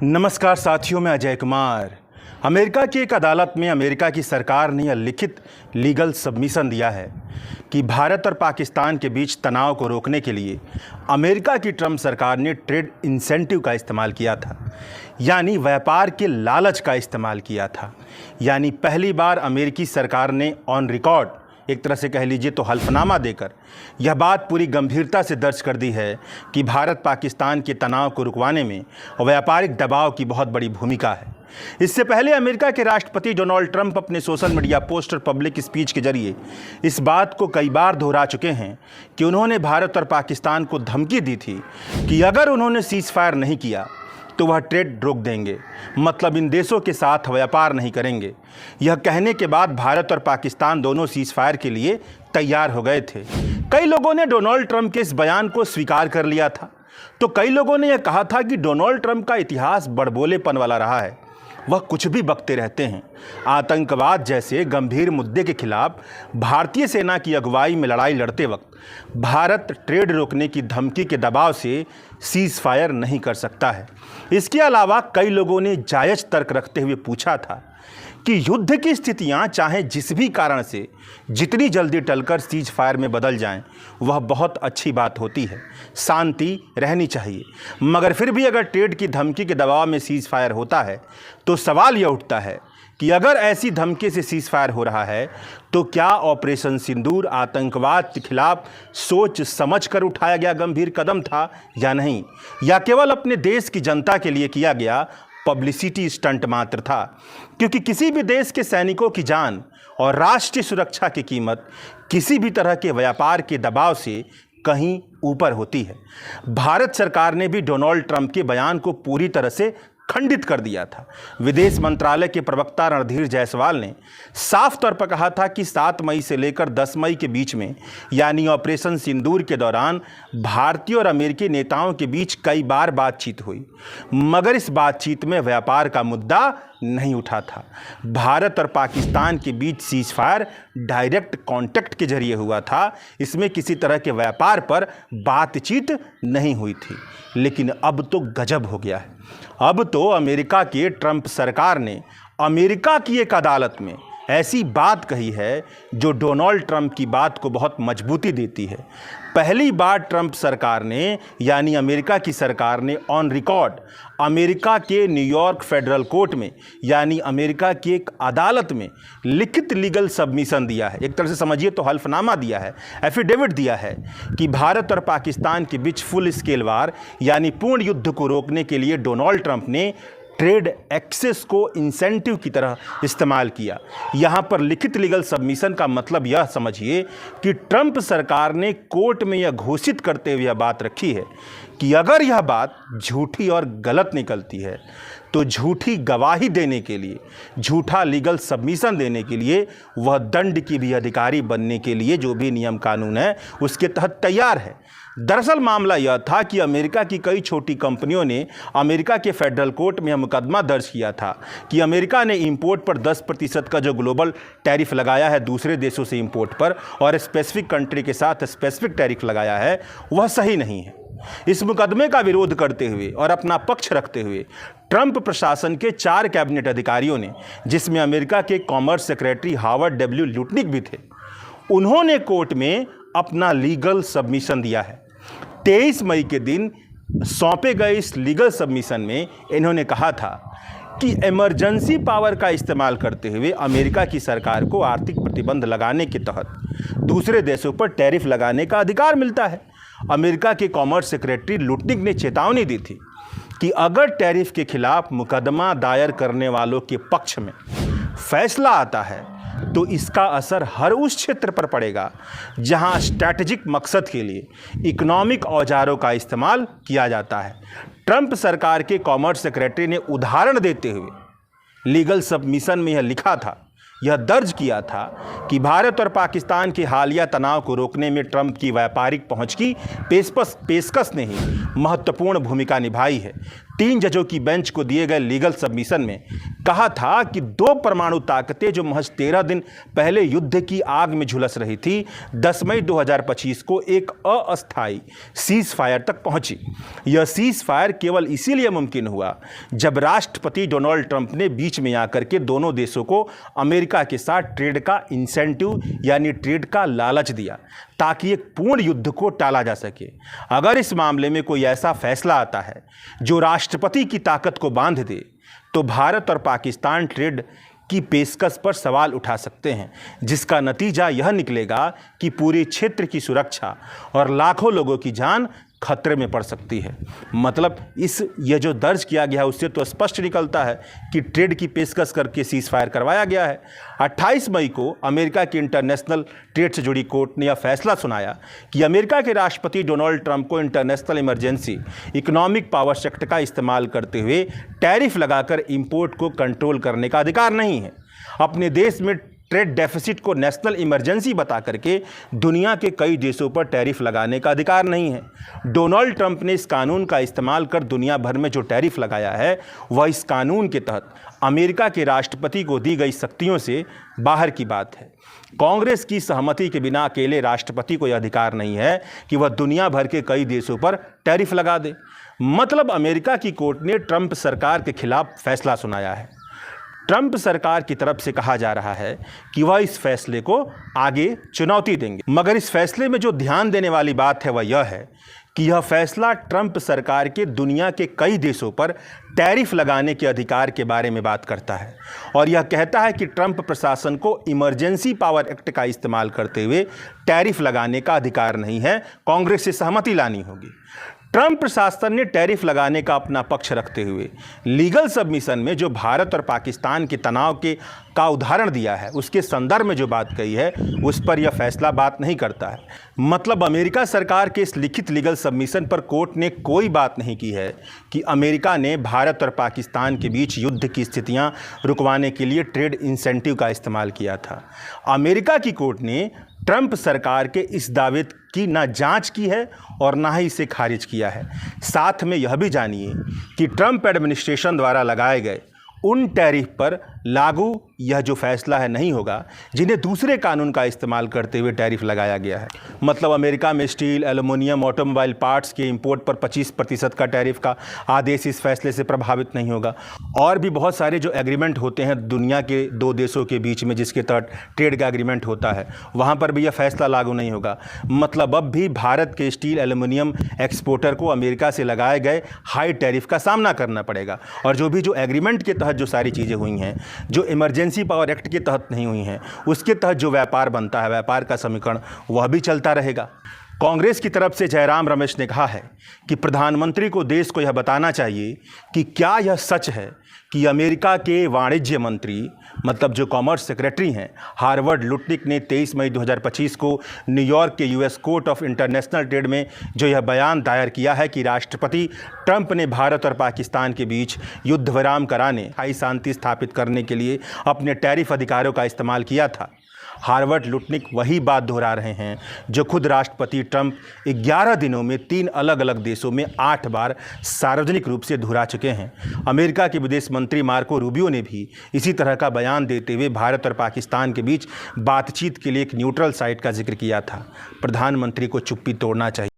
नमस्कार साथियों, मैं अजय कुमार। अमेरिका की एक अदालत में अमेरिका की सरकार ने यह लिखित लीगल सबमिशन दिया है कि भारत और पाकिस्तान के बीच तनाव को रोकने के लिए अमेरिका की ट्रंप सरकार ने ट्रेड इंसेंटिव का इस्तेमाल किया था, यानी व्यापार के लालच का इस्तेमाल किया था। यानी पहली बार अमेरिकी सरकार ने ऑन रिकॉर्ड, एक तरह से कह लीजिए तो हल्फनामा देकर यह बात पूरी गंभीरता से दर्ज कर दी है कि भारत पाकिस्तान के तनाव को रुकवाने में व्यापारिक दबाव की बहुत बड़ी भूमिका है। इससे पहले अमेरिका के राष्ट्रपति डोनाल्ड ट्रंप अपने सोशल मीडिया पोस्ट और पब्लिक स्पीच के जरिए इस बात को कई बार दोहरा चुके हैं कि उन्होंने भारत और पाकिस्तान को धमकी दी थी कि अगर उन्होंने सीज फायर नहीं किया तो वह ट्रेड रोक देंगे, मतलब इन देशों के साथ व्यापार नहीं करेंगे। यह कहने के बाद भारत और पाकिस्तान दोनों सीज फायर के लिए तैयार हो गए थे। कई लोगों ने डोनाल्ड ट्रंप के इस बयान को स्वीकार कर लिया था, तो कई लोगों ने यह कहा था कि डोनाल्ड ट्रंप का इतिहास बड़बोलेपन वाला रहा है, वह कुछ भी बकते रहते हैं। आतंकवाद जैसे गंभीर मुद्दे के खिलाफ भारतीय सेना की अगुवाई में लड़ाई लड़ते वक्त भारत ट्रेड रोकने की धमकी के दबाव से सीज फायर नहीं कर सकता है। इसके अलावा कई लोगों ने जायज़ तर्क रखते हुए पूछा था कि युद्ध की स्थितियां चाहे जिस भी कारण से जितनी जल्दी टलकर सीज फायर में बदल जाएं, वह बहुत अच्छी बात होती है, शांति रहनी चाहिए। मगर फिर भी अगर ट्रेड की धमकी के दबाव में सीज फायर होता है तो सवाल यह उठता है कि अगर ऐसी धमकी से सीज फायर हो रहा है तो क्या ऑपरेशन सिंदूर आतंकवाद के खिलाफ सोच समझ कर उठाया गया गंभीर कदम था या नहीं, या केवल अपने देश की जनता के लिए किया गया पब्लिसिटी स्टंट मात्र था। क्योंकि किसी भी देश के सैनिकों की जान और राष्ट्रीय सुरक्षा की कीमत किसी भी तरह के व्यापार के दबाव से कहीं ऊपर होती है। भारत सरकार ने भी डोनाल्ड ट्रंप के बयान को पूरी तरह से खंडित कर दिया था। विदेश मंत्रालय के प्रवक्ता रणधीर जायसवाल ने साफ तौर पर कहा था कि 7 मई से लेकर 10 मई के बीच में, यानी ऑपरेशन सिंदूर के दौरान भारतीय और अमेरिकी नेताओं के बीच कई बार बातचीत हुई, मगर इस बातचीत में व्यापार का मुद्दा नहीं उठा था। भारत और पाकिस्तान के बीच सीज फायर डायरेक्ट कांटेक्ट के जरिए हुआ था, इसमें किसी तरह के व्यापार पर बातचीत नहीं हुई थी। लेकिन अब तो गजब हो गया है। अब तो अमेरिका के ट्रंप सरकार ने अमेरिका की एक अदालत में ऐसी बात कही है जो डोनाल्ड ट्रंप की बात को बहुत मजबूती देती है। पहली बार ट्रंप सरकार ने, यानी अमेरिका की सरकार ने ऑन रिकॉर्ड अमेरिका के न्यूयॉर्क फेडरल कोर्ट में, यानी अमेरिका की एक अदालत में लिखित लीगल सबमिशन दिया है। एक तरह से समझिए तो हल्फनामा दिया है, एफिडेविट दिया है कि भारत और पाकिस्तान के बीच फुल स्केल वार, यानी पूर्ण युद्ध को रोकने के लिए डोनाल्ड ट्रंप ने ट्रेड एक्सेस को इंसेंटिव की तरह इस्तेमाल किया। यहाँ पर लिखित लीगल सबमिशन का मतलब यह समझिए कि ट्रंप सरकार ने कोर्ट में यह घोषित करते हुए यह बात रखी है कि अगर यह बात झूठी और गलत निकलती है तो झूठी गवाही देने के लिए, झूठा लीगल सबमिशन देने के लिए वह दंड की भी अधिकारी बनने के लिए जो भी नियम कानून है उसके तहत तैयार है। दरअसल मामला यह था कि अमेरिका की कई छोटी कंपनियों ने अमेरिका के फेडरल कोर्ट में यह मुकदमा दर्ज किया था कि अमेरिका ने इंपोर्ट पर 10% का जो ग्लोबल टैरिफ लगाया है दूसरे देशों से इंपोर्ट पर, और स्पेसिफिक कंट्री के साथ स्पेसिफिक टैरिफ लगाया है, वह सही नहीं है। इस मुकदमे का विरोध करते हुए और अपना पक्ष रखते हुए ट्रंप प्रशासन के 4 कैबिनेट अधिकारियों ने, जिसमें अमेरिका के commerce secretary Howard W Lutnick भी थे, उन्होंने कोर्ट में अपना लीगल सबमिशन दिया है। 23 मई के दिन सौंपे गए इस लीगल सबमिशन में इन्होंने कहा था कि इमरजेंसी पावर का इस्तेमाल करते हुए अमेरिका की सरकार को आर्थिक प्रतिबंध लगाने के तहत दूसरे देशों पर टैरिफ लगाने का अधिकार मिलता है। अमेरिका के कॉमर्स सेक्रेटरी लुटनिक ने चेतावनी दी थी कि अगर टैरिफ के खिलाफ मुकदमा दायर करने वालों के पक्ष में फैसला आता है तो इसका असर हर उस क्षेत्र पर पड़ेगा जहां स्ट्रैटेजिक मकसद के लिए इकोनॉमिक औजारों का इस्तेमाल किया जाता है। ट्रंप सरकार के कॉमर्स सेक्रेटरी ने उदाहरण देते हुए लीगल सबमिशन में यह लिखा था, यह दर्ज किया था कि भारत और पाकिस्तान के हालिया तनाव को रोकने में ट्रंप की व्यापारिक पहुंच की पेशकश ने ही महत्वपूर्ण भूमिका निभाई है। 3 जजों की बेंच को दिए गए लीगल सबमिशन में कहा था कि 2 परमाणु ताकतें जो महज 13 दिन पहले युद्ध की आग में झुलस रही थी, 10 मई 2025 को एक अस्थायी सीज फायर तक पहुंची। यह सीज फायर केवल इसीलिए मुमकिन हुआ जब राष्ट्रपति डोनाल्ड ट्रंप ने बीच में आकर के दोनों देशों को अमेरिका के साथ ट्रेड का इंसेंटिव यानी ट्रेड का लालच दिया ताकि एक पूर्ण युद्ध को टाला जा सके। अगर इस मामले में कोई ऐसा फैसला आता है जो राष्ट्रपति की ताकत को बांध दे, तो भारत और पाकिस्तान ट्रेड की पेशकश पर सवाल उठा सकते हैं, जिसका नतीजा यह निकलेगा कि पूरे क्षेत्र की सुरक्षा और लाखों लोगों की जान खतरे में पड़ सकती है। मतलब यह जो दर्ज किया गया है उससे तो स्पष्ट निकलता है कि ट्रेड की पेशकश करके सीज फायर करवाया गया है। 28 मई को अमेरिका की इंटरनेशनल ट्रेड से जुड़ी कोर्ट ने यह फैसला सुनाया कि अमेरिका के राष्ट्रपति डोनाल्ड ट्रंप को international emergency economic powers act का इस्तेमाल करते हुए टैरिफ लगाकर इंपोर्ट को कंट्रोल करने का अधिकार नहीं है। अपने देश में ट्रेड डेफिसिट को नेशनल इमरजेंसी बता करके दुनिया के कई देशों पर टैरिफ लगाने का अधिकार नहीं है। डोनाल्ड ट्रंप ने इस कानून का इस्तेमाल कर दुनिया भर में जो टैरिफ लगाया है वह इस कानून के तहत अमेरिका के राष्ट्रपति को दी गई शक्तियों से बाहर की बात है। कांग्रेस की सहमति के बिना अकेले राष्ट्रपति को यह अधिकार नहीं है कि वह दुनिया भर के कई देशों पर टैरिफ लगा दे। मतलब अमेरिका की कोर्ट ने ट्रंप सरकार के खिलाफ फैसला सुनाया है। ट्रंप सरकार की तरफ से कहा जा रहा है कि वह इस फैसले को आगे चुनौती देंगे, मगर इस फैसले में जो ध्यान देने वाली बात है वह यह है कि यह फैसला ट्रंप सरकार के दुनिया के कई देशों पर टैरिफ लगाने के अधिकार के बारे में बात करता है और यह कहता है कि ट्रंप प्रशासन को इमरजेंसी पावर एक्ट का इस्तेमाल करते हुए टैरिफ लगाने का अधिकार नहीं है, कांग्रेस से सहमति लानी होगी। ट्रंप प्रशासन ने टैरिफ लगाने का अपना पक्ष रखते हुए लीगल सबमिशन में जो भारत और पाकिस्तान के तनाव का उदाहरण दिया है उसके संदर्भ में जो बात कही है उस पर यह फैसला बात नहीं करता है। मतलब अमेरिका सरकार के इस लिखित लीगल सबमिशन पर कोर्ट ने कोई बात नहीं की है कि अमेरिका ने भारत और पाकिस्तान के बीच युद्ध की स्थितियां रुकवाने के लिए ट्रेड इंसेंटिव का इस्तेमाल किया था। अमेरिका की कोर्ट ने ट्रंप सरकार के इस दावे की ना जांच की है और ना ही इसे खारिज किया है। साथ में यह भी जानिए कि ट्रंप एडमिनिस्ट्रेशन द्वारा लगाए गए उन टैरिफ पर लागू यह जो फैसला है नहीं होगा जिन्हें दूसरे कानून का इस्तेमाल करते हुए टैरिफ लगाया गया है। मतलब अमेरिका में स्टील, एल्युमिनियम, ऑटोमोबाइल पार्ट्स के इंपोर्ट पर 25% का टैरिफ का आदेश इस फैसले से प्रभावित नहीं होगा। और भी बहुत सारे जो एग्रीमेंट होते हैं दुनिया के 2 देशों के बीच में जिसके तहत ट्रेड का एग्रीमेंट होता है वहाँ पर भी यह फैसला लागू नहीं होगा। मतलब अब भी भारत के स्टील एल्युमिनियम एक्सपोर्टर को अमेरिका से लगाए गए हाई टैरिफ का सामना करना पड़ेगा और जो एग्रीमेंट के तहत जो सारी चीज़ें हुई हैं, जो इमरजेंसी पावर एक्ट के तहत नहीं हुई हैं, उसके तहत जो व्यापार बनता है, व्यापार का समीकरण वह भी चलता रहेगा। कांग्रेस की तरफ से जयराम रमेश ने कहा है कि प्रधानमंत्री को देश को यह बताना चाहिए कि क्या यह सच है कि अमेरिका के वाणिज्य मंत्री मतलब जो कॉमर्स सेक्रेटरी हैं हार्वर्ड लुटनिक ने 23 मई 2025 को न्यूयॉर्क के US court of international trade में जो यह बयान दायर किया है कि राष्ट्रपति ट्रंप ने भारत और पाकिस्तान के बीच युद्ध विराम कराने, स्थायी शांति स्थापित करने के लिए अपने टैरिफ अधिकारों का इस्तेमाल किया था। हार्वर्ड लुटनिक वही बात दोहरा रहे हैं जो खुद राष्ट्रपति ट्रंप 11 दिनों में 3 अलग अलग देशों में 8 बार सार्वजनिक रूप से दोहरा चुके हैं। अमेरिका के विदेश मंत्री मार्को रूबियो ने भी इसी तरह का बयान देते हुए भारत और पाकिस्तान के बीच बातचीत के लिए एक न्यूट्रल साइट का जिक्र किया था। प्रधानमंत्री को चुप्पी तोड़ना चाहिए।